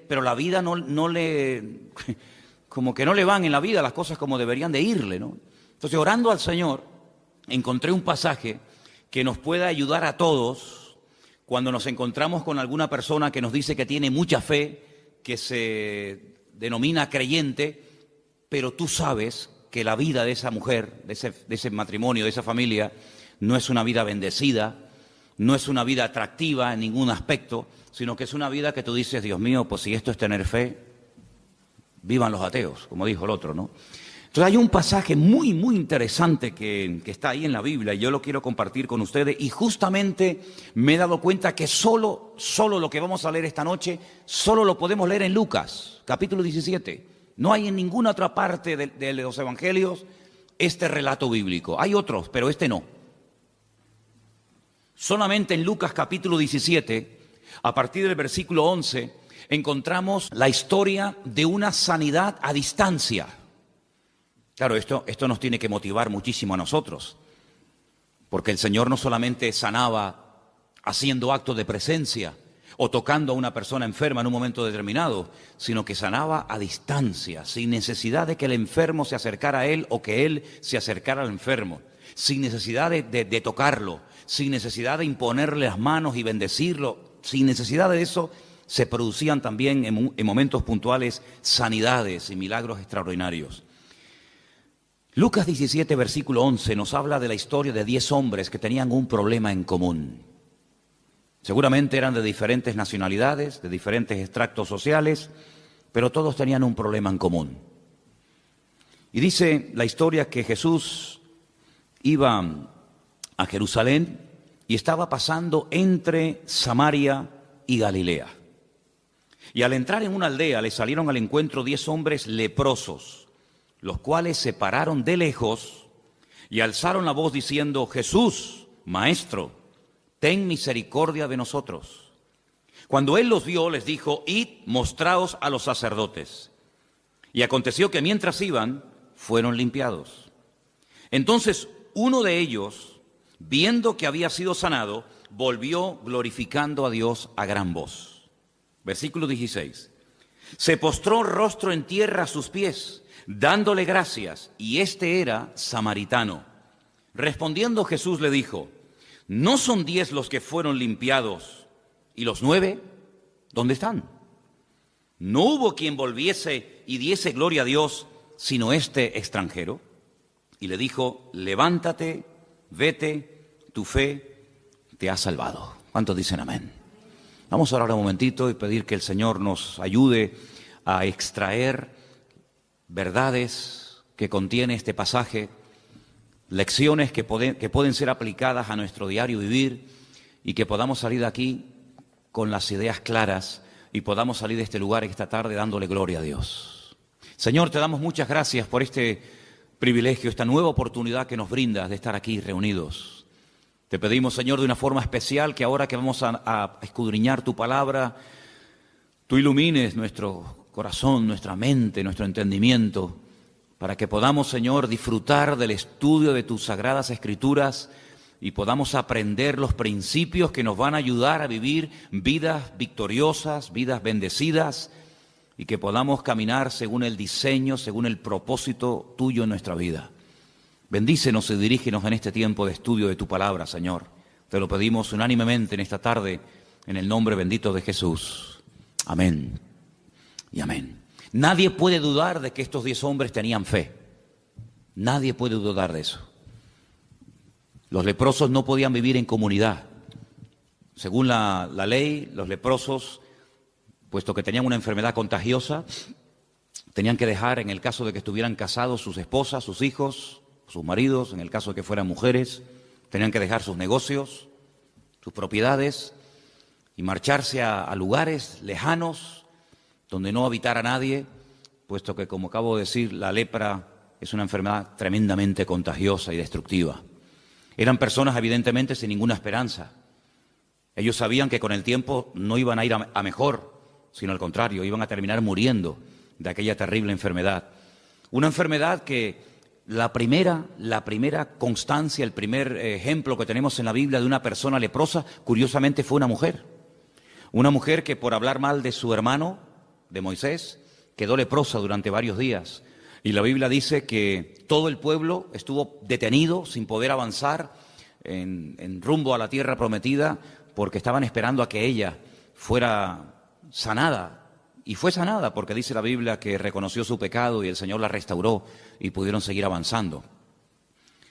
pero la vida no le, como que no le van en la vida las cosas como deberían de irle, ¿no? Entonces, orando al Señor, encontré un pasaje que nos pueda ayudar a todos cuando nos encontramos con alguna persona que nos dice que tiene mucha fe, que se denomina creyente, pero tú sabes que la vida de esa mujer, de ese matrimonio, de esa familia, no es una vida bendecida, no es una vida atractiva en ningún aspecto, sino que es una vida que tú dices, Dios mío, pues si esto es tener fe, vivan los ateos, como dijo el otro, ¿no? Entonces hay un pasaje muy interesante que está ahí en la Biblia y yo lo quiero compartir con ustedes y justamente me he dado cuenta que solo lo que vamos a leer esta noche, solo lo podemos leer en Lucas, capítulo 17. No hay en ninguna otra parte de los evangelios este relato bíblico. Hay otros, pero este no. Solamente en Lucas capítulo 17, a partir del versículo 11, encontramos la historia de una sanidad a distancia. Claro, esto nos tiene que motivar muchísimo a nosotros, porque el Señor no solamente sanaba haciendo actos de presencia o tocando a una persona enferma en un momento determinado, sino que sanaba a distancia, sin necesidad de que el enfermo se acercara a Él o que Él se acercara al enfermo, sin necesidad de tocarlo, sin necesidad de imponerle las manos y bendecirlo, sin necesidad de eso, se producían también en momentos puntuales sanidades y milagros extraordinarios. Lucas 17, versículo 11, nos habla de la historia de 10 hombres que tenían un problema en común. Seguramente eran de diferentes nacionalidades, de diferentes extractos sociales, pero todos tenían un problema en común. Y dice la historia que Jesús iba a Jerusalén y estaba pasando entre Samaria y Galilea. Y al entrar en una aldea le salieron al encuentro 10 hombres leprosos, los cuales se pararon de lejos y alzaron la voz diciendo, Jesús, Maestro, ten misericordia de nosotros. Cuando él los vio, les dijo, id, mostraos a los sacerdotes. Y aconteció que mientras iban, fueron limpiados. Entonces uno de ellos, viendo que había sido sanado, volvió glorificando a Dios a gran voz. Versículo 16. Se postró rostro en tierra a sus pies, dándole gracias, y este era samaritano. Respondiendo Jesús le dijo, ¿no son 10 los que fueron limpiados, y los 9, dónde están? No hubo quien volviese y diese gloria a Dios, sino este extranjero. Y le dijo, levántate, vete, tu fe te ha salvado. ¿Cuántos dicen amén? Vamos a orar un momentito y pedir que el Señor nos ayude a extraer verdades que contiene este pasaje, lecciones que pueden ser aplicadas a nuestro diario vivir y que podamos salir de aquí con las ideas claras y podamos salir de este lugar esta tarde dándole gloria a Dios. Señor, te damos muchas gracias por este privilegio, esta nueva oportunidad que nos brindas de estar aquí reunidos. Te pedimos, Señor, de una forma especial que ahora que vamos a escudriñar tu palabra, tú ilumines nuestro corazón, nuestra mente, nuestro entendimiento, para que podamos, Señor, disfrutar del estudio de tus sagradas escrituras y podamos aprender los principios que nos van a ayudar a vivir vidas victoriosas, vidas bendecidas, y que podamos caminar según el diseño, según el propósito tuyo en nuestra vida. Bendícenos y dirígenos en este tiempo de estudio de tu palabra, Señor. Te lo pedimos unánimemente en esta tarde, en el nombre bendito de Jesús. Amén y amén. Nadie puede dudar de que estos 10 hombres tenían fe. Nadie puede dudar de eso. Los leprosos no podían vivir en comunidad. Según la ley, los leprosos, puesto que tenían una enfermedad contagiosa, tenían que dejar, en el caso de que estuvieran casados, sus esposas, sus hijos, sus maridos, en el caso de que fueran mujeres, tenían que dejar sus negocios, sus propiedades y marcharse a lugares lejanos donde no habitara nadie, puesto que, como acabo de decir, la lepra es una enfermedad tremendamente contagiosa y destructiva. Eran personas evidentemente sin ninguna esperanza. Ellos sabían que con el tiempo no iban a ir a mejor, sino al contrario, iban a terminar muriendo de aquella terrible enfermedad. Una enfermedad que la primera constancia, el primer ejemplo que tenemos en la Biblia de una persona leprosa, curiosamente fue una mujer. Una mujer que por hablar mal de su hermano de Moisés, quedó leprosa durante varios días. Y la Biblia dice que todo el pueblo estuvo detenido sin poder avanzar en rumbo a la tierra prometida porque estaban esperando a que ella fuera sanada. Y fue sanada porque dice la Biblia que reconoció su pecado y el Señor la restauró y pudieron seguir avanzando.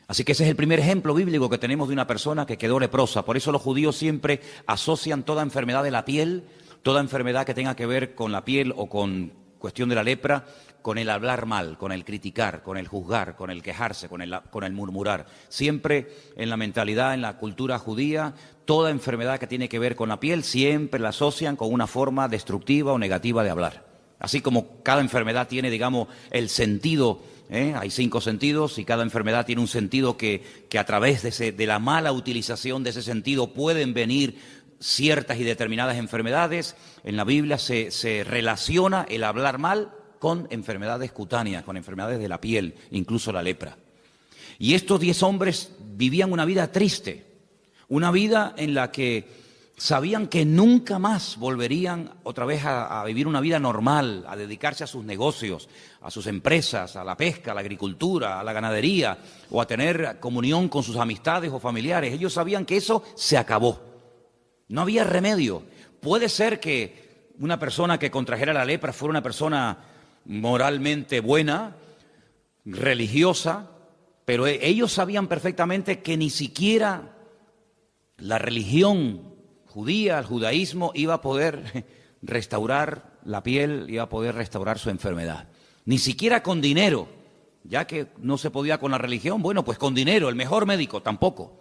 Así que ese es el primer ejemplo bíblico que tenemos de una persona que quedó leprosa. Por eso los judíos siempre asocian toda enfermedad de la piel, toda enfermedad que tenga que ver con la piel o con cuestión de la lepra, con el hablar mal, con el criticar, con el juzgar, con el quejarse, con el murmurar. Siempre en la mentalidad, en la cultura judía, toda enfermedad que tiene que ver con la piel siempre la asocian con una forma destructiva o negativa de hablar. Así como cada enfermedad tiene, digamos, el sentido, hay 5 sentidos y cada enfermedad tiene un sentido que a través de la mala utilización de ese sentido pueden venir ciertas y determinadas enfermedades. En la Biblia se relaciona el hablar mal con enfermedades cutáneas, con enfermedades de la piel, incluso la lepra. Y estos 10 hombres vivían una vida triste, una vida en la que sabían que nunca más volverían otra vez a vivir una vida normal, a dedicarse a sus negocios, a sus empresas, a la pesca, a la agricultura, a la ganadería, o a tener comunión con sus amistades o familiares. Ellos sabían que eso se acabó. No había remedio. Puede ser que una persona que contrajera la lepra fuera una persona moralmente buena, religiosa, pero ellos sabían perfectamente que ni siquiera la religión judía, el judaísmo, iba a poder restaurar la piel, iba a poder restaurar su enfermedad. Ni siquiera con dinero, ya que no se podía con la religión, bueno, pues con dinero, el mejor médico, tampoco.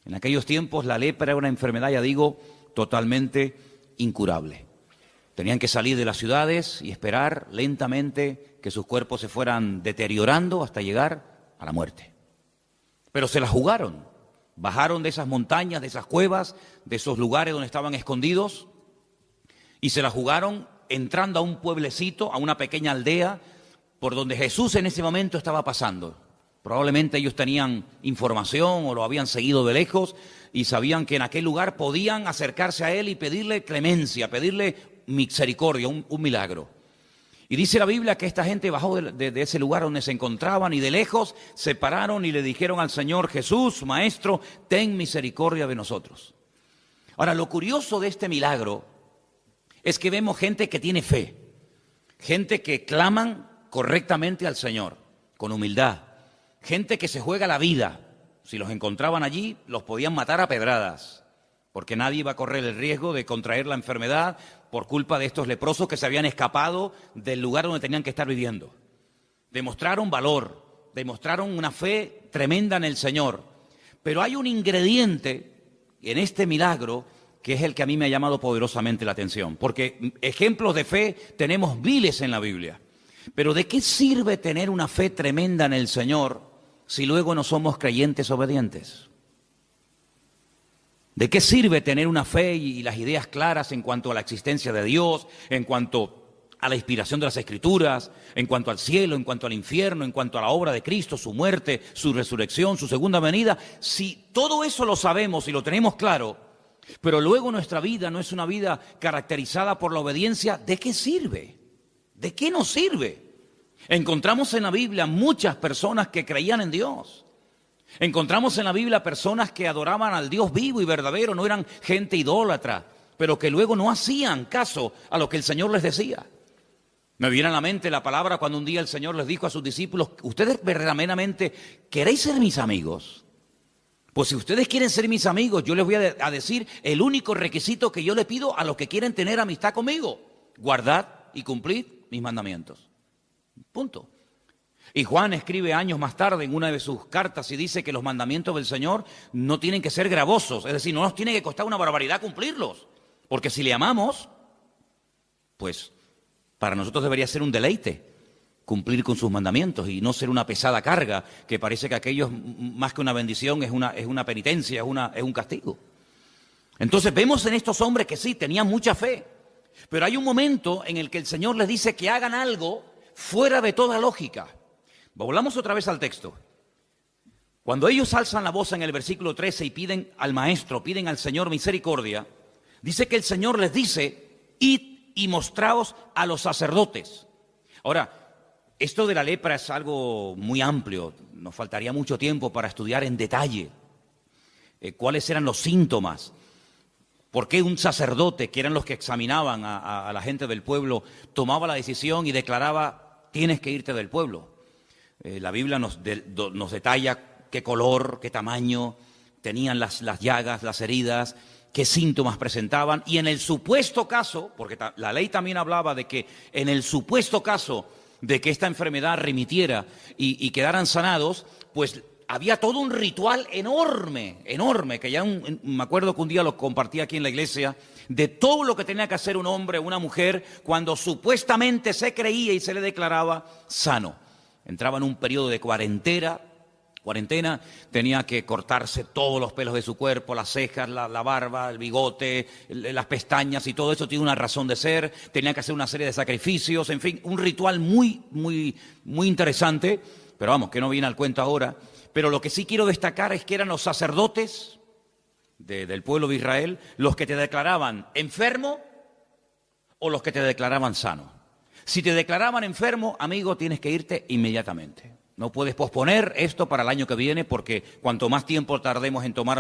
En aquellos tiempos la lepra era una enfermedad, ya digo, totalmente incurable. Tenían que salir de las ciudades y esperar lentamente que sus cuerpos se fueran deteriorando hasta llegar a la muerte. Pero se la jugaron. Bajaron de esas montañas, de esas cuevas, de esos lugares donde estaban escondidos y se la jugaron entrando a un pueblecito, a una pequeña aldea por donde Jesús en ese momento estaba pasando. Probablemente ellos tenían información o lo habían seguido de lejos y sabían que en aquel lugar podían acercarse a él y pedirle clemencia, pedirle misericordia, un milagro. Y dice la Biblia que esta gente bajó de ese lugar donde se encontraban y de lejos se pararon y le dijeron al Señor: Jesús, Maestro, ten misericordia de nosotros. Ahora, lo curioso de este milagro es que vemos gente que tiene fe, gente que claman correctamente al Señor, con humildad, gente que se juega la vida. Si los encontraban allí, los podían matar a pedradas, porque nadie iba a correr el riesgo de contraer la enfermedad por culpa de estos leprosos que se habían escapado del lugar donde tenían que estar viviendo. Demostraron valor, demostraron una fe tremenda en el Señor. Pero hay un ingrediente en este milagro que es el que a mí me ha llamado poderosamente la atención, porque ejemplos de fe tenemos miles en la Biblia. Pero ¿de qué sirve tener una fe tremenda en el Señor si luego no somos creyentes obedientes? ¿De qué sirve tener una fe y las ideas claras en cuanto a la existencia de Dios, en cuanto a la inspiración de las Escrituras, en cuanto al cielo, en cuanto al infierno, en cuanto a la obra de Cristo, su muerte, su resurrección, su segunda venida? Si todo eso lo sabemos y lo tenemos claro, pero luego nuestra vida no es una vida caracterizada por la obediencia, ¿de qué sirve? ¿De qué nos sirve? Encontramos en la Biblia muchas personas que creían en Dios. Encontramos en la Biblia personas que adoraban al Dios vivo y verdadero, no eran gente idólatra, pero que luego no hacían caso a lo que el Señor les decía. Me viene a la mente la palabra cuando un día el Señor les dijo a sus discípulos: ¿ustedes verdaderamente queréis ser mis amigos? Pues si ustedes quieren ser mis amigos, yo les voy a decir el único requisito que yo le pido a los que quieren tener amistad conmigo: guardad y cumplid mis mandamientos. Punto. Y Juan escribe años más tarde en una de sus cartas y dice que los mandamientos del Señor no tienen que ser gravosos, es decir, no nos tiene que costar una barbaridad cumplirlos, porque si le amamos, pues para nosotros debería ser un deleite cumplir con sus mandamientos y no ser una pesada carga que parece que aquello más que una bendición es una penitencia, es un castigo. Entonces vemos en estos hombres que sí, tenían mucha fe, pero hay un momento en el que el Señor les dice que hagan algo fuera de toda lógica. Volvamos otra vez al texto. Cuando ellos alzan la voz en el versículo 13 y piden al Maestro, piden al Señor misericordia, dice que el Señor les dice: id y mostraos a los sacerdotes. Ahora, esto de la lepra es algo muy amplio. Nos faltaría mucho tiempo para estudiar en detalle cuáles eran los síntomas. ¿Por qué un sacerdote, que eran los que examinaban a la gente del pueblo, tomaba la decisión y declaraba, tienes que irte del pueblo? La Biblia nos detalla qué color, qué tamaño tenían las llagas, las heridas, qué síntomas presentaban. Y en el supuesto caso, porque la ley también hablaba de que en el supuesto caso de que esta enfermedad remitiera y quedaran sanados, pues había todo un ritual enorme, que ya me acuerdo que un día lo compartí aquí en la iglesia, de todo lo que tenía que hacer un hombre o una mujer cuando supuestamente se creía y se le declaraba sano. Entraba en un periodo de cuarentena, tenía que cortarse todos los pelos de su cuerpo, las cejas, la barba, el bigote, las pestañas, y todo eso tiene una razón de ser. Tenía que hacer una serie de sacrificios, en fin, un ritual muy interesante, pero vamos, que no viene al cuento ahora. Pero lo que sí quiero destacar es que eran los sacerdotes del pueblo de Israel los que te declaraban enfermo o los que te declaraban sano. Si te declaraban enfermo, amigo, tienes que irte inmediatamente. No puedes posponer esto para el año que viene, porque cuanto más tiempo tardemos en tomar,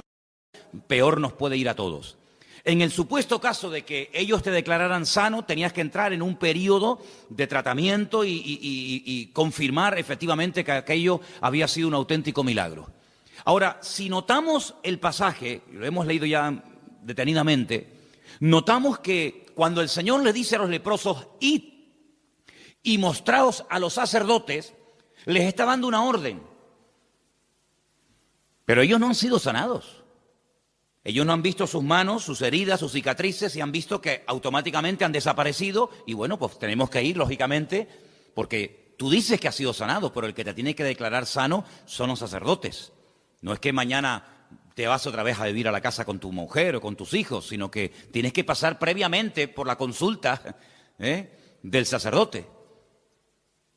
peor nos puede ir a todos. En el supuesto caso de que ellos te declararan sano, tenías que entrar en un periodo de tratamiento y confirmar efectivamente que aquello había sido un auténtico milagro. Ahora, si notamos el pasaje, lo hemos leído ya detenidamente, notamos que cuando el Señor le dice a los leprosos, id y mostraos a los sacerdotes, les está dando una orden. Pero ellos no han sido sanados. Ellos no han visto sus manos, sus heridas, sus cicatrices, y han visto que automáticamente han desaparecido. Y bueno, pues tenemos que ir, lógicamente, porque tú dices que has sido sanado, pero el que te tiene que declarar sano son los sacerdotes. No es que mañana te vas otra vez a vivir a la casa con tu mujer o con tus hijos, sino que tienes que pasar previamente por la consulta del sacerdote.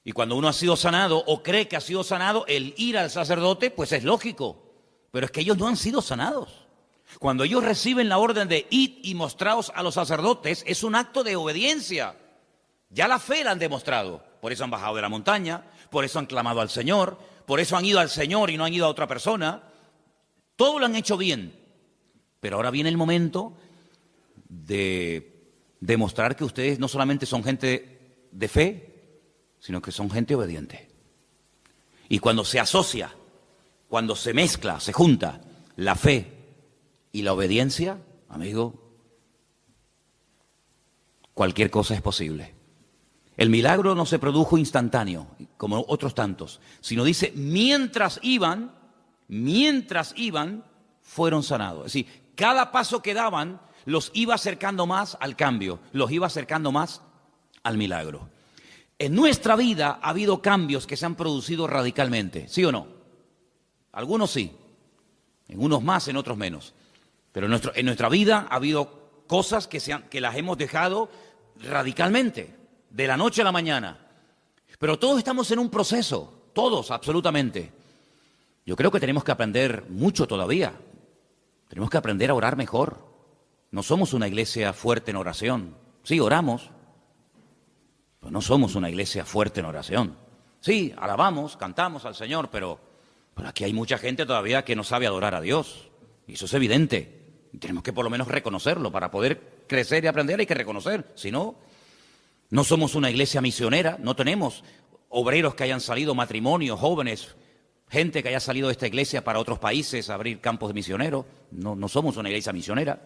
Y cuando uno ha sido sanado o cree que ha sido sanado, el ir al sacerdote, pues es lógico. Pero es que ellos no han sido sanados. Cuando ellos reciben la orden de id y mostraos a los sacerdotes, es un acto de obediencia. Ya la fe la han demostrado. Por eso han bajado de la montaña, por eso han clamado al Señor, por eso han ido al Señor y no han ido a otra persona. Todo lo han hecho bien. Pero ahora viene el momento de demostrar que ustedes no solamente son gente de fe, sino que son gente obediente. Y cuando se asocia, cuando se mezcla, se junta la fe y la obediencia, amigo, cualquier cosa es posible. El milagro no se produjo instantáneo, como otros tantos, sino dice, mientras iban, fueron sanados. Es decir, cada paso que daban los iba acercando más al cambio, los iba acercando más al milagro. En nuestra vida ha habido cambios que se han producido radicalmente, ¿sí o no? Algunos sí, en unos más, en otros menos. Pero en nuestra vida ha habido cosas que las hemos dejado radicalmente, de la noche a la mañana. Pero todos estamos en un proceso, todos, absolutamente. Yo creo que tenemos que aprender mucho todavía. Tenemos que aprender a orar mejor. No somos una iglesia fuerte en oración. Sí, oramos, pero no somos una iglesia fuerte en oración. Sí, alabamos, cantamos al Señor, pero aquí hay mucha gente todavía que no sabe adorar a Dios. Y eso es evidente. Y tenemos que por lo menos reconocerlo. Para poder crecer y aprender hay que reconocer. Si no, no somos una iglesia misionera. No tenemos obreros que hayan salido, matrimonios, jóvenes, gente que haya salido de esta iglesia para otros países a abrir campos de misioneros. No somos una iglesia misionera.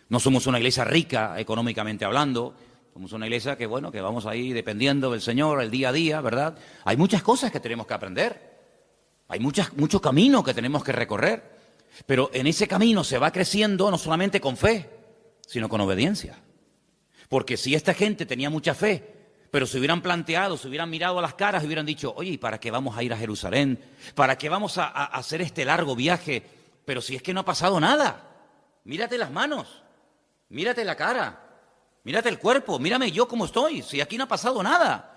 No somos una iglesia rica económicamente hablando. Somos una iglesia que, bueno, que vamos ahí dependiendo del Señor el día a día, ¿verdad? Hay muchas cosas que tenemos que aprender. Hay mucho camino que tenemos que recorrer. Pero en ese camino se va creciendo no solamente con fe, sino con obediencia. Porque si esta gente tenía mucha fe, pero se hubieran planteado, se hubieran mirado a las caras y hubieran dicho, oye, ¿y para qué vamos a ir a Jerusalén? ¿Para qué vamos a hacer este largo viaje? Pero si es que no ha pasado nada. Mírate las manos, mírate la cara, mírate el cuerpo, mírame yo cómo estoy, si aquí no ha pasado nada.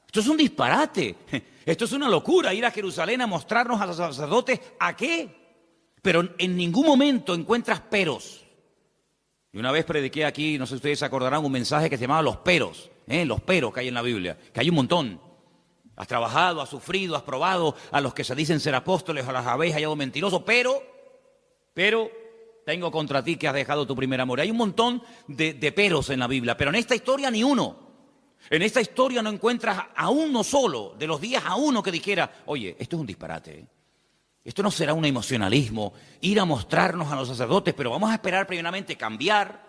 Esto es un disparate, esto es una locura, ir a Jerusalén a mostrarnos a los sacerdotes, ¿a qué? Pero en ningún momento encuentras peros. Y una vez prediqué aquí, no sé si ustedes se acordarán, un mensaje que se llamaba los peros que hay en la Biblia, que hay un montón. Has trabajado, has sufrido, has probado a los que se dicen ser apóstoles, a las habéis hallado mentirosos, pero tengo contra ti que has dejado tu primer amor. Hay un montón de peros en la Biblia, pero en esta historia ni uno. En esta historia no encuentras a uno solo, de los 10 a uno que dijera, oye, esto es un disparate, ¿eh? Esto no será un emocionalismo, ir a mostrarnos a los sacerdotes, pero vamos a esperar primeramente cambiar,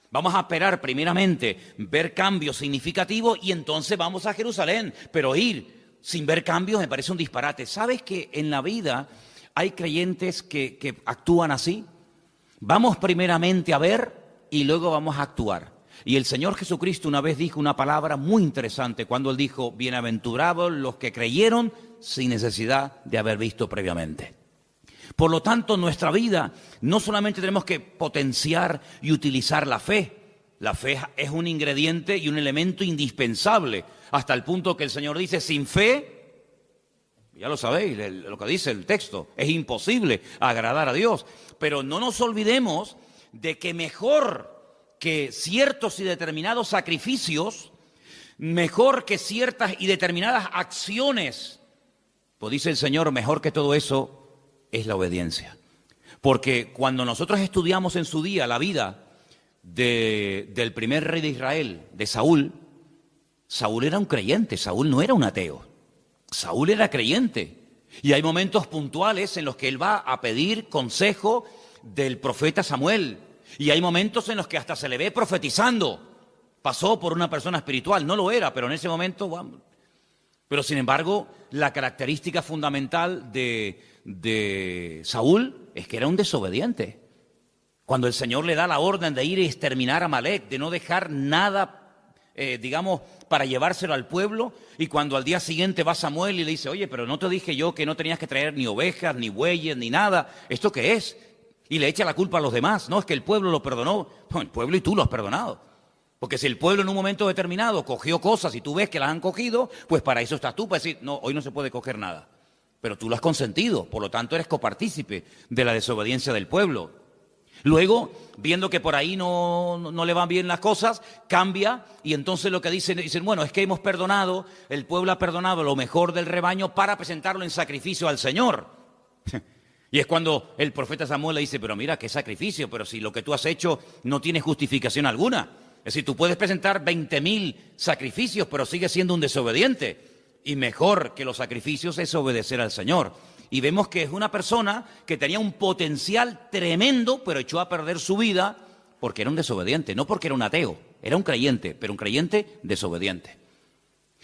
vamos a esperar primeramente ver cambios significativos y entonces vamos a Jerusalén. Pero ir sin ver cambios me parece un disparate. ¿Sabes que en la vida hay creyentes que actúan así? Vamos primeramente a ver y luego vamos a actuar. Y el Señor Jesucristo una vez dijo una palabra muy interesante cuando Él dijo, bienaventurados los que creyeron sin necesidad de haber visto previamente. Por lo tanto, en nuestra vida no solamente tenemos que potenciar y utilizar la fe. La fe es un ingrediente y un elemento indispensable, hasta el punto que el Señor dice, sin fe, ya lo sabéis, lo que dice el texto, es imposible agradar a Dios. Pero no nos olvidemos de que mejor que ciertos y determinados sacrificios, mejor que ciertas y determinadas acciones, pues dice el Señor, mejor que todo eso es la obediencia. Porque cuando nosotros estudiamos en su día la vida del primer rey de Israel, de Saúl, Saúl era un creyente, Saúl no era un ateo, Saúl era creyente. Y hay momentos puntuales en los que él va a pedir consejo del profeta Samuel. Y hay momentos en los que hasta se le ve profetizando. Pasó por una persona espiritual, no lo era, pero en ese momento, vamos. Pero sin embargo, la característica fundamental de Saúl es que era un desobediente. Cuando el Señor le da la orden de ir y exterminar a Amalek, de no dejar nada, para llevárselo al pueblo, y cuando al día siguiente va Samuel y le dice, oye, pero no te dije yo que no tenías que traer ni ovejas, ni bueyes, ni nada, ¿esto qué es? Y le echa la culpa a los demás, no, es que el pueblo lo perdonó. No, el pueblo y tú lo has perdonado. Porque si el pueblo en un momento determinado cogió cosas y tú ves que las han cogido, pues para eso estás tú, para decir, no, hoy no se puede coger nada. Pero tú lo has consentido, por lo tanto eres copartícipe de la desobediencia del pueblo. Luego, viendo que por ahí no le van bien las cosas, cambia y entonces lo que dicen, bueno, es que hemos perdonado, el pueblo ha perdonado lo mejor del rebaño para presentarlo en sacrificio al Señor. Y es cuando el profeta Samuel le dice, pero mira, qué sacrificio, pero si lo que tú has hecho no tiene justificación alguna. Es decir, tú puedes presentar 20.000 sacrificios, pero sigues siendo un desobediente. Y mejor que los sacrificios es obedecer al Señor. Y vemos que es una persona que tenía un potencial tremendo, pero echó a perder su vida porque era un desobediente, no porque era un ateo, era un creyente, pero un creyente desobediente.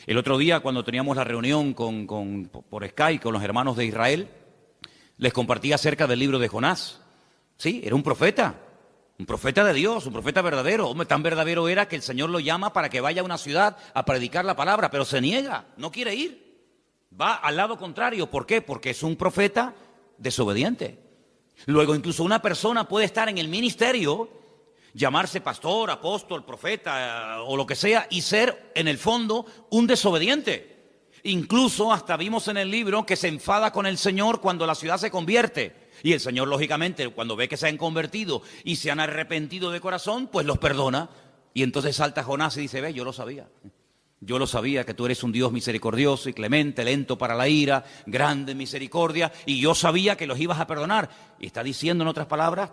El otro día, cuando teníamos la reunión por Skype con los hermanos de Israel, les compartí acerca del libro de Jonás. Sí, era un profeta de Dios, un profeta verdadero. Hombre, tan verdadero era que el Señor lo llama para que vaya a una ciudad a predicar la palabra, pero se niega, no quiere ir. Va al lado contrario. ¿Por qué? Porque es un profeta desobediente. Luego, incluso una persona puede estar en el ministerio, llamarse pastor, apóstol, profeta o lo que sea, y ser, en el fondo, un desobediente. Incluso hasta vimos en el libro que se enfada con el Señor cuando la ciudad se convierte. Y el Señor, lógicamente, cuando ve que se han convertido y se han arrepentido de corazón, pues los perdona. Y entonces salta Jonás y dice, ve, yo lo sabía. Yo lo sabía que tú eres un Dios misericordioso y clemente, lento para la ira, grande en misericordia, y yo sabía que los ibas a perdonar. Y está diciendo en otras palabras,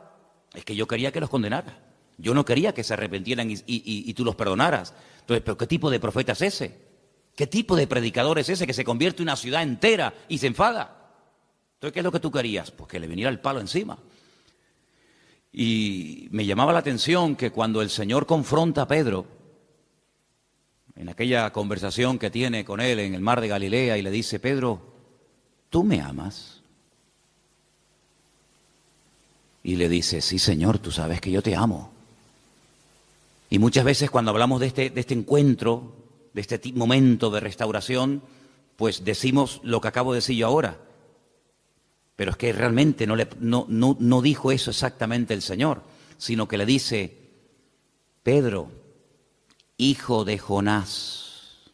es que yo quería que los condenaras. Yo no quería que se arrepintieran y tú los perdonaras. Entonces, ¿pero qué tipo de profeta es ese? ¿Qué tipo de predicador es ese que se convierte en una ciudad entera y se enfada? Entonces, ¿qué es lo que tú querías? Pues que le viniera el palo encima. Y me llamaba la atención que cuando el Señor confronta a Pedro, en aquella conversación que tiene con él en el mar de Galilea, y le dice, Pedro, ¿tú me amas? Y le dice, sí, Señor, tú sabes que yo te amo. Y muchas veces cuando hablamos de este encuentro, de este momento de restauración, pues decimos lo que acabo de decir yo ahora. Pero es que realmente no dijo eso exactamente el Señor, sino que le dice, Pedro, hijo de Jonás.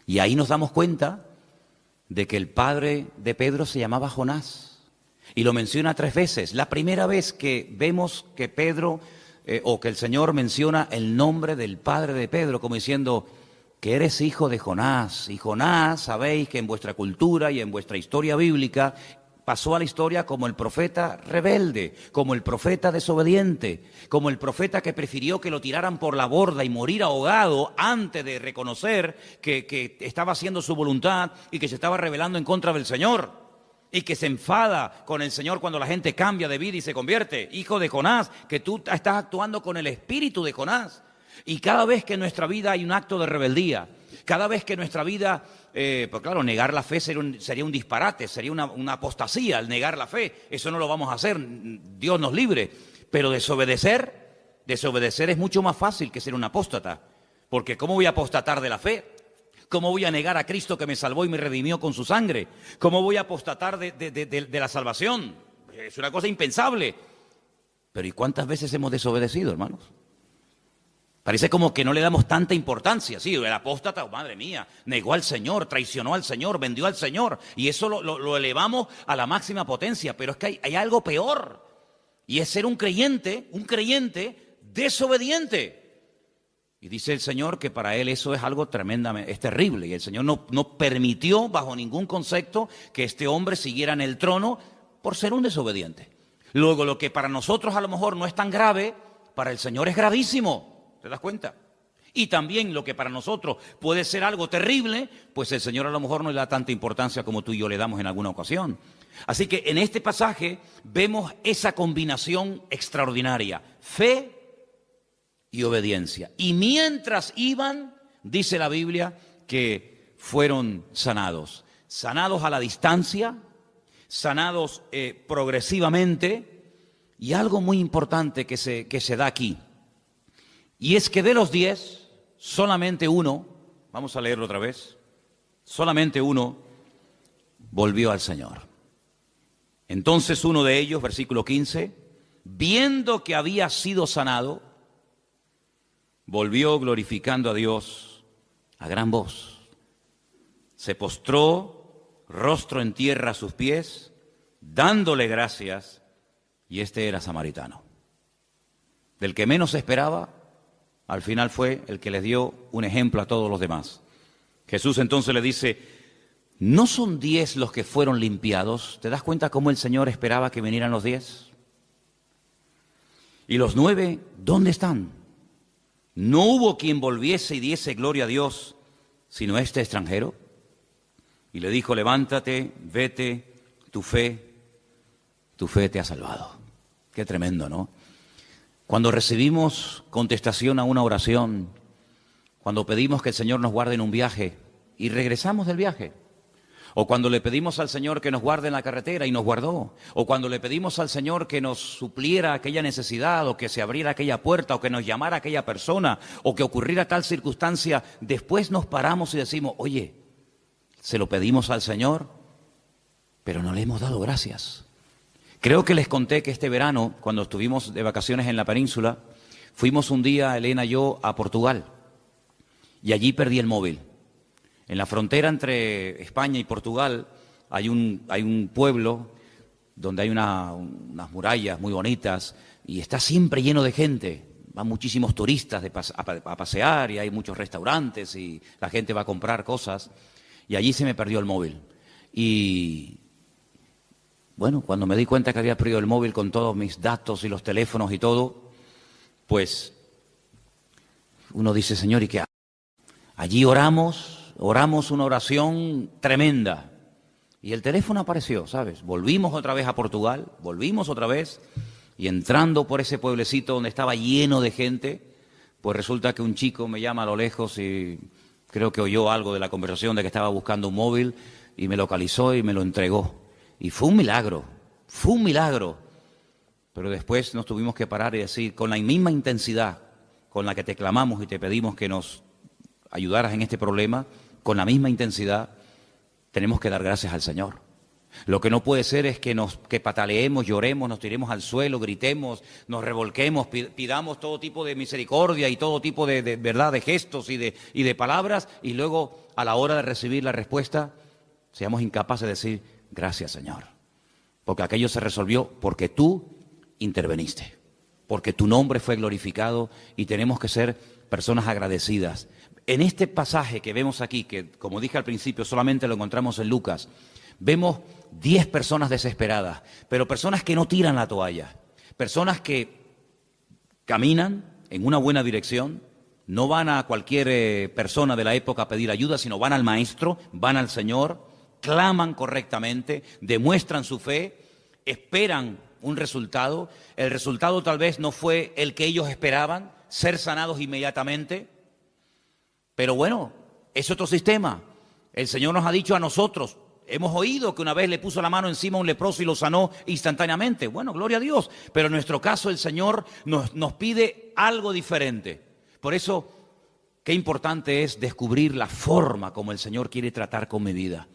Y ahí nos damos cuenta de que el padre de Pedro se llamaba Jonás. Y lo menciona 3 veces. La primera vez que vemos que Pedro o que el Señor menciona el nombre del padre de Pedro, como diciendo que eres hijo de Jonás. Y Jonás, sabéis que en vuestra cultura y en vuestra historia bíblica pasó a la historia como el profeta rebelde, como el profeta desobediente, como el profeta que prefirió que lo tiraran por la borda y morir ahogado antes de reconocer que estaba haciendo su voluntad y que se estaba rebelando en contra del Señor. Y que se enfada con el Señor cuando la gente cambia de vida y se convierte. Hijo de Jonás, que tú estás actuando con el espíritu de Jonás. Y cada vez que en nuestra vida hay un acto de rebeldía, cada vez que en nuestra vida, pues claro, negar la fe sería un disparate, sería una apostasía el negar la fe. Eso no lo vamos a hacer, Dios nos libre. Pero desobedecer es mucho más fácil que ser un apóstata. Porque ¿cómo voy a apostatar de la fe? ¿Cómo voy a negar a Cristo que me salvó y me redimió con su sangre? ¿Cómo voy a apostatar de la salvación? Es una cosa impensable. Pero ¿y cuántas veces hemos desobedecido, hermanos? Parece como que no le damos tanta importancia. Sí, el apóstata, oh, madre mía, negó al Señor, traicionó al Señor, vendió al Señor. Y eso lo elevamos a la máxima potencia. Pero es que hay algo peor. Y es ser un creyente desobediente. Y dice el Señor que para Él eso es algo tremendamente, es terrible. Y el Señor no permitió bajo ningún concepto que este hombre siguiera en el trono por ser un desobediente. Luego, lo que para nosotros a lo mejor no es tan grave, para el Señor es gravísimo. ¿Te das cuenta? Y también lo que para nosotros puede ser algo terrible, pues el Señor a lo mejor no le da tanta importancia como tú y yo le damos en alguna ocasión. Así que en este pasaje vemos esa combinación extraordinaria. Fe y obediencia. Y mientras iban, dice la Biblia, que fueron sanados. Sanados a la distancia, sanados progresivamente. Y algo muy importante que se da aquí. Y es que de los 10, solamente uno, vamos a leerlo otra vez, solamente uno volvió al Señor. Entonces uno de ellos, versículo 15, viendo que había sido sanado, volvió glorificando a Dios a gran voz. Se postró, rostro en tierra a sus pies, dándole gracias, y este era samaritano. Del que menos esperaba, al final fue el que les dio un ejemplo a todos los demás. Jesús entonces le dice, ¿no son 10 los que fueron limpiados? ¿Te das cuenta cómo el Señor esperaba que vinieran los 10? ¿Y los 9 dónde están? No hubo quien volviese y diese gloria a Dios, sino este extranjero. Y le dijo, levántate, vete, tu fe te ha salvado. Qué tremendo, ¿no? Cuando recibimos contestación a una oración, cuando pedimos que el Señor nos guarde en un viaje y regresamos del viaje, o cuando le pedimos al Señor que nos guarde en la carretera y nos guardó, o cuando le pedimos al Señor que nos supliera aquella necesidad, o que se abriera aquella puerta, o que nos llamara aquella persona, o que ocurriera tal circunstancia, después nos paramos y decimos, oye, se lo pedimos al Señor, pero no le hemos dado gracias. Creo que les conté que este verano, cuando estuvimos de vacaciones en la península, fuimos un día, Elena y yo, a Portugal, y allí perdí el móvil. En la frontera entre España y Portugal hay un pueblo donde hay unas murallas muy bonitas y está siempre lleno de gente. Van muchísimos turistas a pasear y hay muchos restaurantes y la gente va a comprar cosas. Y allí se me perdió el móvil. Y bueno, cuando me di cuenta que había perdido el móvil con todos mis datos y los teléfonos y todo, pues uno dice, Señor, ¿y qué hago? Allí oramos una oración tremenda y el teléfono apareció, ¿sabes? Volvimos otra vez a Portugal, volvimos otra vez y entrando por ese pueblecito donde estaba lleno de gente, pues resulta que un chico me llama a lo lejos y creo que oyó algo de la conversación de que estaba buscando un móvil y me localizó y me lo entregó. Y fue un milagro, pero después nos tuvimos que parar y decir, con la misma intensidad con la que te clamamos y te pedimos que nos ayudaras en este problema, con la misma intensidad tenemos que dar gracias al Señor. Lo que no puede ser es que pataleemos, lloremos, nos tiremos al suelo, gritemos, nos revolquemos, pidamos todo tipo de misericordia y todo tipo de verdad, de gestos y de palabras, y luego a la hora de recibir la respuesta seamos incapaces de decir, gracias Señor, porque aquello se resolvió porque tú interveniste. porque tu nombre fue glorificado y tenemos que ser personas agradecidas. En este pasaje que vemos aquí, que como dije al principio solamente lo encontramos en Lucas, vemos 10 personas desesperadas, pero personas que no tiran la toalla, personas que caminan en una buena dirección, no van a cualquier persona de la época a pedir ayuda, sino van al Maestro, van al Señor, claman correctamente, demuestran su fe, esperan un resultado. El resultado tal vez no fue el que ellos esperaban, ser sanados inmediatamente, pero bueno, es otro sistema. El Señor nos ha dicho a nosotros, hemos oído que una vez le puso la mano encima a un leproso y lo sanó instantáneamente. Bueno, gloria a Dios, pero en nuestro caso el Señor nos pide algo diferente. Por eso, qué importante es descubrir la forma como el Señor quiere tratar con mi vida.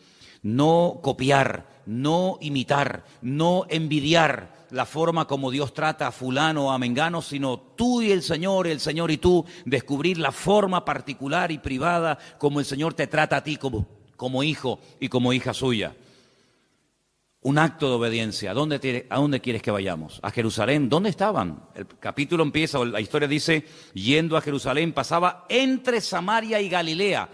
No copiar, no imitar, no envidiar la forma como Dios trata a fulano o a mengano, sino tú y el Señor y tú, descubrir la forma particular y privada como el Señor te trata a ti como hijo y como hija suya. Un acto de obediencia. ¿A dónde quieres que vayamos? ¿A Jerusalén? ¿Dónde estaban? El capítulo empieza, o la historia dice, yendo a Jerusalén, pasaba entre Samaria y Galilea.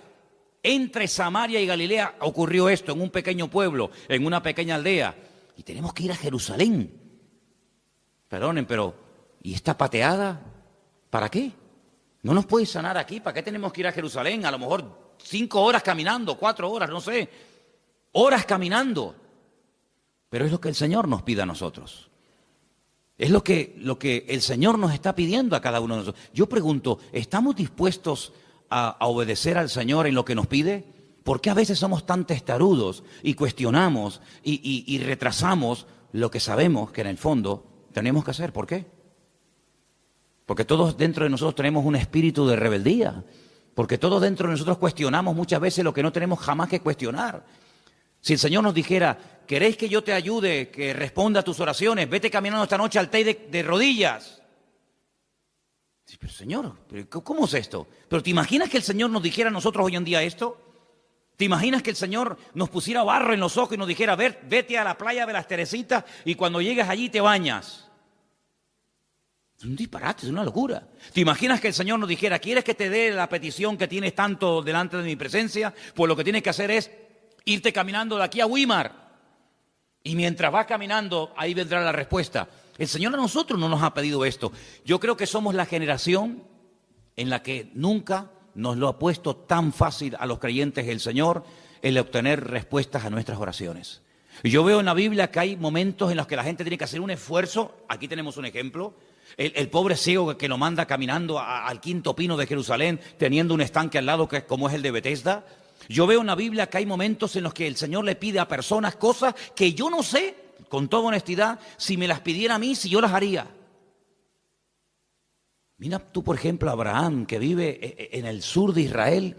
Entre Samaria y Galilea ocurrió esto, en un pequeño pueblo, en una pequeña aldea. Y tenemos que ir a Jerusalén. Perdonen, pero ¿y esta pateada? ¿Para qué? ¿No nos puede sanar aquí? ¿Para qué tenemos que ir a Jerusalén? A lo mejor 5 horas caminando, 4 horas, no sé. Horas caminando. Pero es lo que el Señor nos pide a nosotros. Es lo que el Señor nos está pidiendo a cada uno de nosotros. Yo pregunto, ¿estamos dispuestos a obedecer al Señor en lo que nos pide? ¿Por qué a veces somos tan testarudos y cuestionamos y retrasamos lo que sabemos que en el fondo tenemos que hacer? ¿Por qué? Porque todos dentro de nosotros tenemos un espíritu de rebeldía. Porque todos dentro de nosotros cuestionamos muchas veces lo que no tenemos jamás que cuestionar. Si el Señor nos dijera, ¿queréis que yo te ayude, que responda a tus oraciones? Vete caminando esta noche al Teide de rodillas. Sí, pero Señor, ¿cómo es esto? ¿Pero te imaginas que el Señor nos dijera a nosotros hoy en día esto? ¿Te imaginas que el Señor nos pusiera barro en los ojos y nos dijera, vete a la playa de las Teresitas y cuando llegues allí te bañas? Es un disparate, es una locura. ¿Te imaginas que el Señor nos dijera, ¿quieres que te dé la petición que tienes tanto delante de mi presencia? Pues lo que tienes que hacer es irte caminando de aquí a Weimar. Y mientras vas caminando, ahí vendrá la respuesta. El Señor a nosotros no nos ha pedido esto. Yo creo que somos la generación en la que nunca nos lo ha puesto tan fácil a los creyentes el Señor el obtener respuestas a nuestras oraciones. Y yo veo en la Biblia que hay momentos en los que la gente tiene que hacer un esfuerzo. Aquí tenemos un ejemplo. El pobre ciego que lo manda caminando al quinto pino de Jerusalén, teniendo un estanque al lado como es el de Betesda. Yo veo en la Biblia que hay momentos en los que el Señor le pide a personas cosas que yo no sé, con toda honestidad, si me las pidiera a mí, si yo las haría. Mira tú, por ejemplo, a Abraham, que vive en el sur de Israel,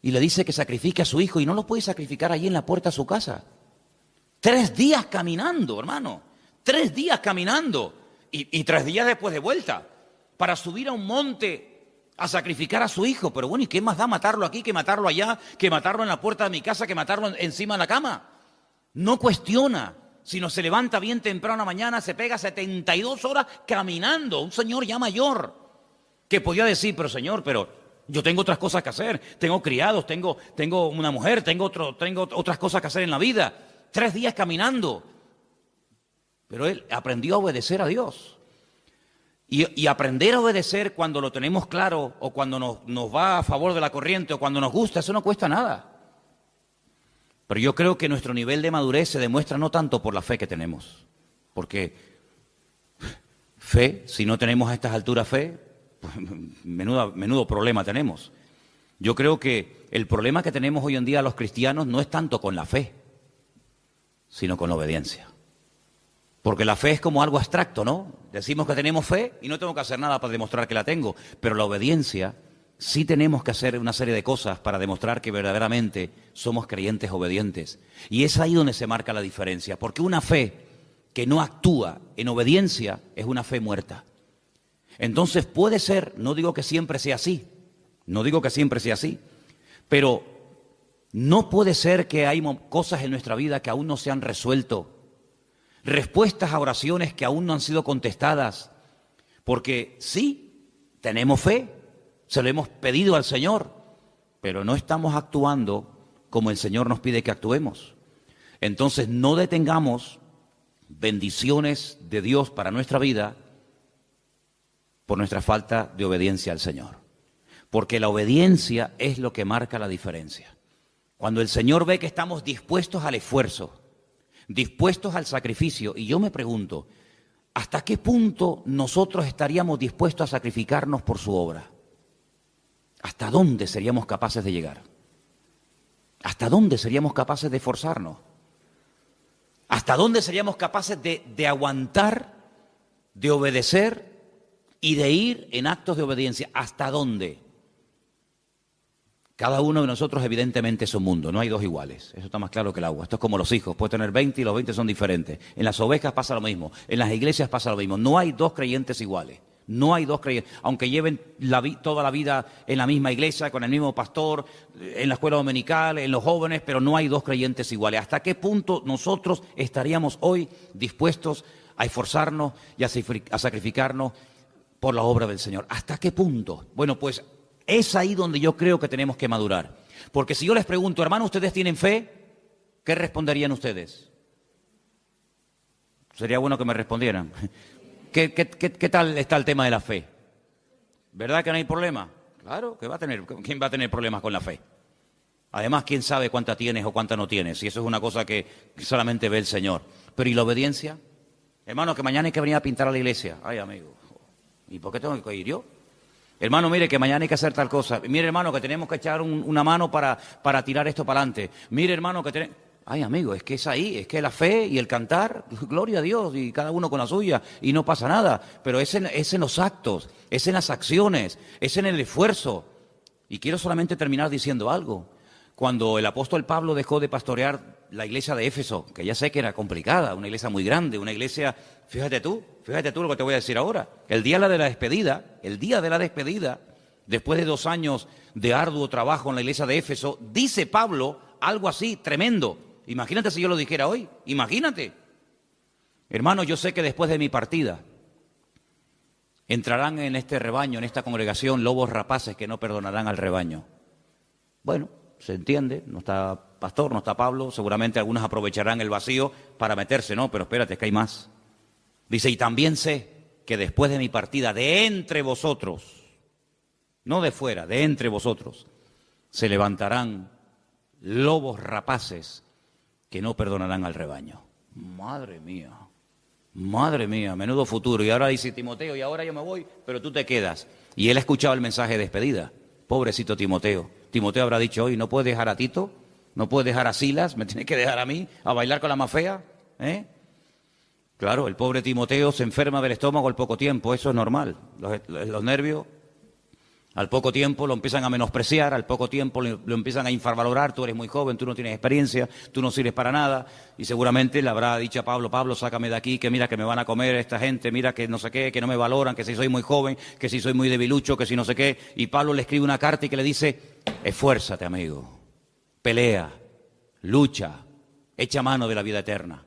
y le dice que sacrifique a su hijo, y no lo puede sacrificar allí en la puerta de su casa. 3 días caminando, hermano. 3 días caminando. Y 3 días después de vuelta, para subir a un monte a sacrificar a su hijo. Pero bueno, ¿y qué más da matarlo aquí que matarlo allá, que matarlo en la puerta de mi casa, que matarlo encima de la cama? No cuestiona, sino se levanta bien temprano a la mañana, se pega 72 horas caminando. Un señor ya mayor, que podía decir, pero Señor, pero yo tengo otras cosas que hacer. Tengo criados, tengo una mujer, tengo otras cosas que hacer en la vida. 3 días caminando. Pero él aprendió a obedecer a Dios. Y aprender a obedecer cuando lo tenemos claro, o cuando nos va a favor de la corriente, o cuando nos gusta, eso no cuesta nada. Pero yo creo que nuestro nivel de madurez se demuestra no tanto por la fe que tenemos. Porque fe, si no tenemos a estas alturas fe, pues menudo problema tenemos. Yo creo que el problema que tenemos hoy en día los cristianos no es tanto con la fe, sino con la obediencia. Porque la fe es como algo abstracto, ¿no? Decimos que tenemos fe y no tengo que hacer nada para demostrar que la tengo. Pero la obediencia, sí tenemos que hacer una serie de cosas para demostrar que verdaderamente somos creyentes obedientes. Y es ahí donde se marca la diferencia. Porque una fe que no actúa en obediencia es una fe muerta. Entonces puede ser, no digo que siempre sea así, pero no puede ser que hay cosas en nuestra vida que aún no se han resuelto. Respuestas a oraciones que aún no han sido contestadas. Porque sí, tenemos fe, se lo hemos pedido al Señor, pero no estamos actuando como el Señor nos pide que actuemos. Entonces no detengamos bendiciones de Dios para nuestra vida por nuestra falta de obediencia al Señor. Porque la obediencia es lo que marca la diferencia. Cuando el Señor ve que estamos dispuestos al esfuerzo, dispuestos al sacrificio, y yo me pregunto, ¿hasta qué punto nosotros estaríamos dispuestos a sacrificarnos por su obra? ¿Hasta dónde seríamos capaces de llegar? ¿Hasta dónde seríamos capaces de esforzarnos? ¿Hasta dónde seríamos capaces de aguantar, de obedecer y de ir en actos de obediencia? ¿Hasta dónde? Cada uno de nosotros evidentemente es un mundo, no hay dos iguales, eso está más claro que el agua. Esto es como los hijos, puedes tener 20 y los 20 son diferentes. En las ovejas pasa lo mismo, en las iglesias pasa lo mismo, no hay dos creyentes iguales. No hay dos creyentes, aunque lleven toda la vida en la misma iglesia, con el mismo pastor, en la escuela dominical, en los jóvenes, pero no hay dos creyentes iguales. ¿Hasta qué punto nosotros estaríamos hoy dispuestos a esforzarnos y a sacrificarnos por la obra del Señor? ¿Hasta qué punto? Bueno, pues es ahí donde yo creo que tenemos que madurar. Porque si yo les pregunto, hermano, ¿ustedes tienen fe? ¿Qué responderían ustedes? Sería bueno que me respondieran. ¿Qué tal está el tema de la fe? ¿Verdad que no hay problema? Claro, ¿quién va a tener problemas con la fe? Además, ¿quién sabe cuánta tienes o cuánta no tienes? Y eso es una cosa que solamente ve el Señor. Pero ¿y la obediencia? Hermano, que mañana hay que venir a pintar a la iglesia. Ay, amigo, ¿y por qué tengo que ir yo? Hermano, mire que mañana hay que hacer tal cosa. Mire, hermano, que tenemos que echar una mano para tirar esto para adelante. Mire, hermano, que tenemos... Ay, amigo, es que es ahí, es que la fe y el cantar, gloria a Dios, y cada uno con la suya, y no pasa nada. Pero es en los actos, es en las acciones, es en el esfuerzo. Y quiero solamente terminar diciendo algo. Cuando el apóstol Pablo dejó de pastorear la iglesia de Éfeso, que ya sé que era complicada, una iglesia muy grande, una iglesia, fíjate tú lo que te voy a decir ahora. El día de la despedida, después de 2 años de arduo trabajo en la iglesia de Éfeso, dice Pablo algo así, tremendo. Imagínate si yo lo dijera hoy, imagínate. Hermano, yo sé que después de mi partida entrarán en este rebaño, en esta congregación, lobos rapaces que no perdonarán al rebaño. Bueno, se entiende, no está pastor, no está Pablo, seguramente algunos aprovecharán el vacío para meterse, no, pero espérate, que hay más. Dice, y también sé que después de mi partida, de entre vosotros, no de fuera, de entre vosotros, se levantarán lobos rapaces que no perdonarán al rebaño. Madre mía, menudo futuro. Y ahora dice Timoteo, y ahora yo me voy, pero tú te quedas. Y él ha escuchado el mensaje de despedida. Pobrecito Timoteo. Timoteo habrá dicho hoy, ¿no puedes dejar a Tito? ¿No puedes dejar a Silas? ¿Me tienes que dejar a mí a bailar con la más fea? Claro, el pobre Timoteo se enferma del estómago al poco tiempo, eso es normal. Los nervios, al poco tiempo lo empiezan a menospreciar, al poco tiempo lo empiezan a infravalorar, tú eres muy joven, tú no tienes experiencia, tú no sirves para nada, y seguramente le habrá dicho a Pablo, Pablo, sácame de aquí, que mira que me van a comer esta gente, mira que no sé qué, que no me valoran, que si soy muy joven, que si soy muy debilucho, que si no sé qué, y Pablo le escribe una carta y que le dice, esfuérzate, amigo, pelea, lucha, echa mano de la vida eterna,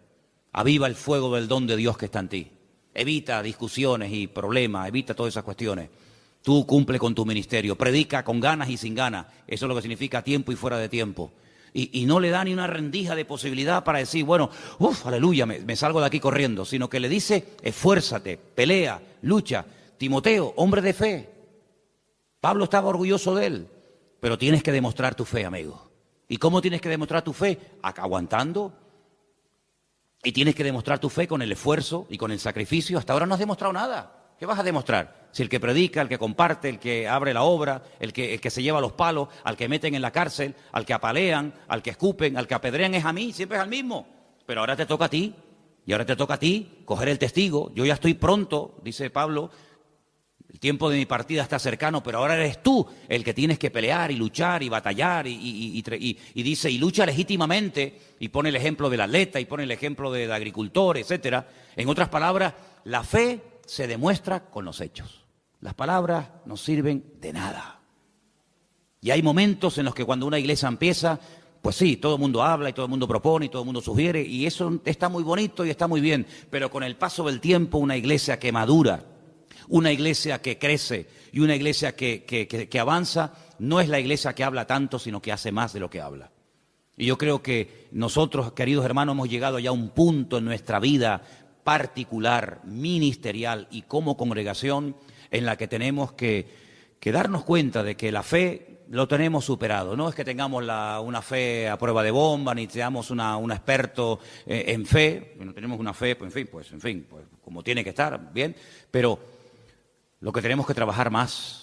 aviva el fuego del don de Dios que está en ti, evita discusiones y problemas, evita todas esas cuestiones. Tú cumple con tu ministerio, predica con ganas y sin ganas, eso es lo que significa tiempo y fuera de tiempo. Y no le da ni una rendija de posibilidad para decir, bueno, aleluya, me salgo de aquí corriendo, sino que le dice, esfuérzate, pelea, lucha. Timoteo, hombre de fe. Pablo estaba orgulloso de él, pero tienes que demostrar tu fe, amigo. ¿Y cómo tienes que demostrar tu fe? Aguantando. Y tienes que demostrar tu fe con el esfuerzo y con el sacrificio. Hasta ahora no has demostrado nada. ¿Qué vas a demostrar? Si el que predica, el que comparte, el que abre la obra, el que se lleva los palos, al que meten en la cárcel, al que apalean, al que escupen, al que apedrean es a mí, siempre es al mismo. Pero ahora te toca a ti, y ahora te toca a ti coger el testigo. Yo ya estoy pronto, dice Pablo, el tiempo de mi partida está cercano, pero ahora eres tú el que tienes que pelear y luchar y batallar y dice, y lucha legítimamente, y pone el ejemplo del atleta, y pone el ejemplo del agricultor, etcétera. En otras palabras, la fe se demuestra con los hechos. Las palabras no sirven de nada. Y hay momentos en los que cuando una iglesia empieza, pues sí, todo el mundo habla y todo el mundo propone y todo el mundo sugiere, y eso está muy bonito y está muy bien, pero con el paso del tiempo una iglesia que madura, Una iglesia que crece y una iglesia que avanza no es la iglesia que habla tanto, sino que hace más de lo que habla. Y yo creo que nosotros, queridos hermanos, hemos llegado ya a un punto en nuestra vida particular, ministerial y como congregación en la que tenemos que darnos cuenta de que la fe lo tenemos superado. No es que tengamos una fe a prueba de bomba, ni seamos un experto en fe. No tenemos una fe, pues en fin, como tiene que estar, bien. Pero lo que tenemos que trabajar más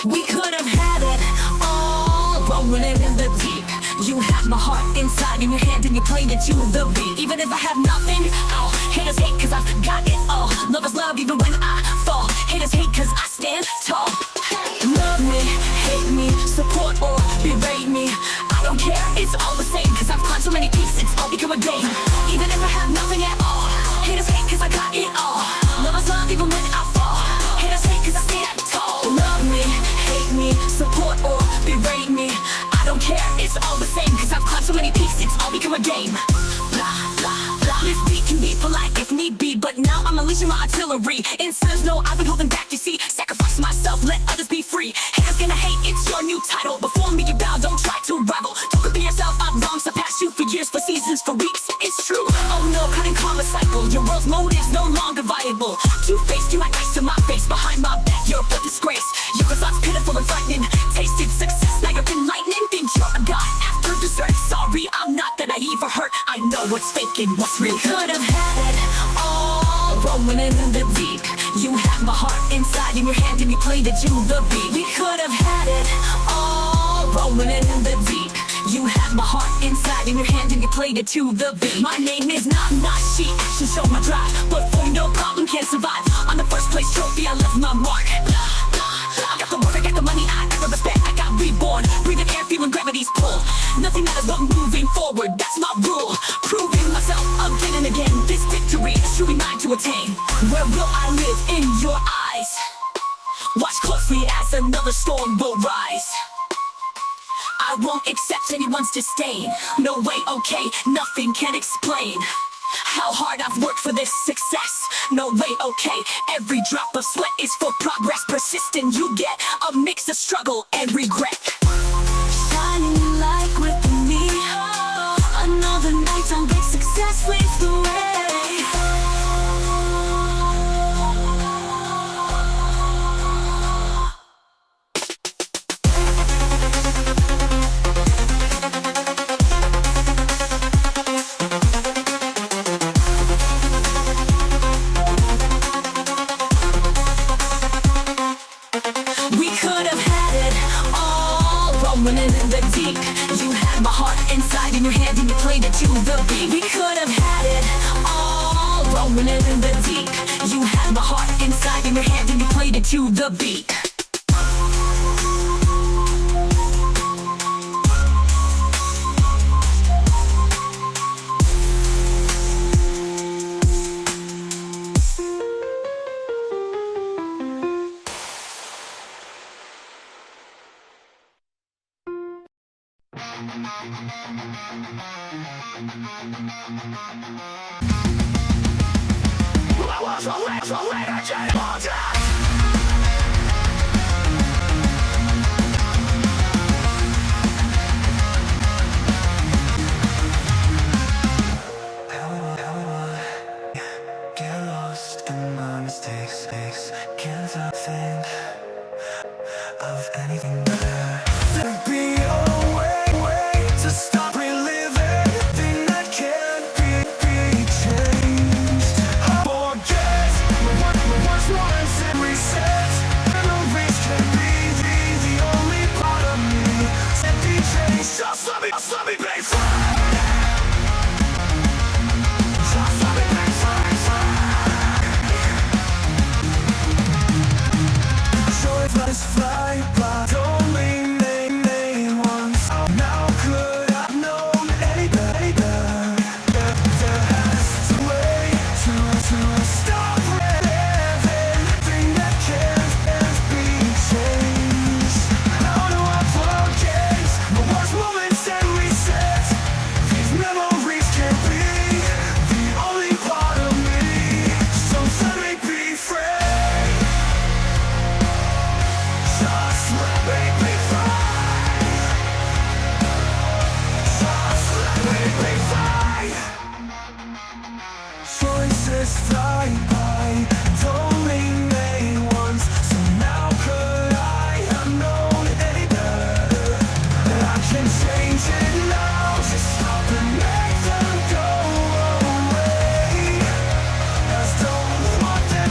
We could have had it all, rolling it in the deep. You have my heart inside in your hand and you played it to the beat. Even if I have nothing, oh, haters hate cause I've got it all. Lovers love even when I fall. Haters hate cause I stand tall. Love me, hate me, support or berate me, I don't care, it's all the same. Cause I've climbed so many peaks, it's all become a game. Even if I have nothing at all, haters hate cause I got it all. Lovers love even when I fall. Haters hate cause I stand tall. Love me, hate me, support or berate me, I don't care, it's all the same. Cause I've climbed so many peaks, it's all become a game. Blah, blah, blah. This beat can be polite if need be, but now I'm unleashing my artillery. It says no, I've been holding back, you see. Sacrifice myself, let others be free. Haters gonna hate, it's your new title. Before me you bow, don't try to rival. Don't compare yourself, I've wrong, surpassed you for years, for seasons, for weeks. It's true, oh no, cutting karma cycle. Your world's motive's no longer viable. Two-faced, you act nice to my face. Behind my back, you're a disgrace. Your thoughts pitiful and frightening. Tasted success, now you're enlightening. Think you're a god after dessert. Sorry, I'm not that naive or hurt. I know what's fake and what's real. Could have had it all, rolling in the deep. You had my heart inside in your hand and you played it to the beat. We could have had it all, rolling in the deep. You had my heart inside in your hand and you played it to the beat. My name is not Nashi, action show my drive, but for no problem can't survive. On the first place trophy I left my mark. I got the work, I got the money, I got the respect, I got reborn. Breathing air, feeling gravity's pull. Nothing matters but moving forward, that's my rule. Proving myself again and again. This victory is truly mine to attain. Where will I live? In your eyes. Watch closely as another storm will rise. I won't accept anyone's disdain. No way, okay, nothing can explain how hard I've worked for this success. No way, okay, every drop of sweat is for progress. Persistent, you get a mix of struggle and regret. Shining like with me, another night on big success leads the way. We could have had it all, rolling in the deep. You had my heart inside in your hand and you played it to the beat. We could have had it all, rolling in the deep. You had my heart inside in your hand and you played it to the beat. Get lost in my mistakes. Can't I think of anything better? There'd be a way to stop reliving thing that can't be changed. Forget the worst moments and reset. Memories can be the only part of me that be changed. Just let me be free. Just let me be free. Joy flies fly by, don't lean once. Now could I've known any better? There has to way to stop living thing that can't be changed. How do I forget the worst moments and reset? These memories can't be the only part of me. So let me be free. Just let me be free. Just let me be free. Choices fly by, don't mean they once. So now could I have known any better? That I can change it now, just stop and make them go away. Just don't want them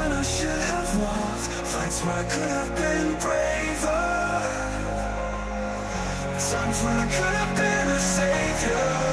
when I should have walked, fights where I could have been braver, times when I could have been a savior.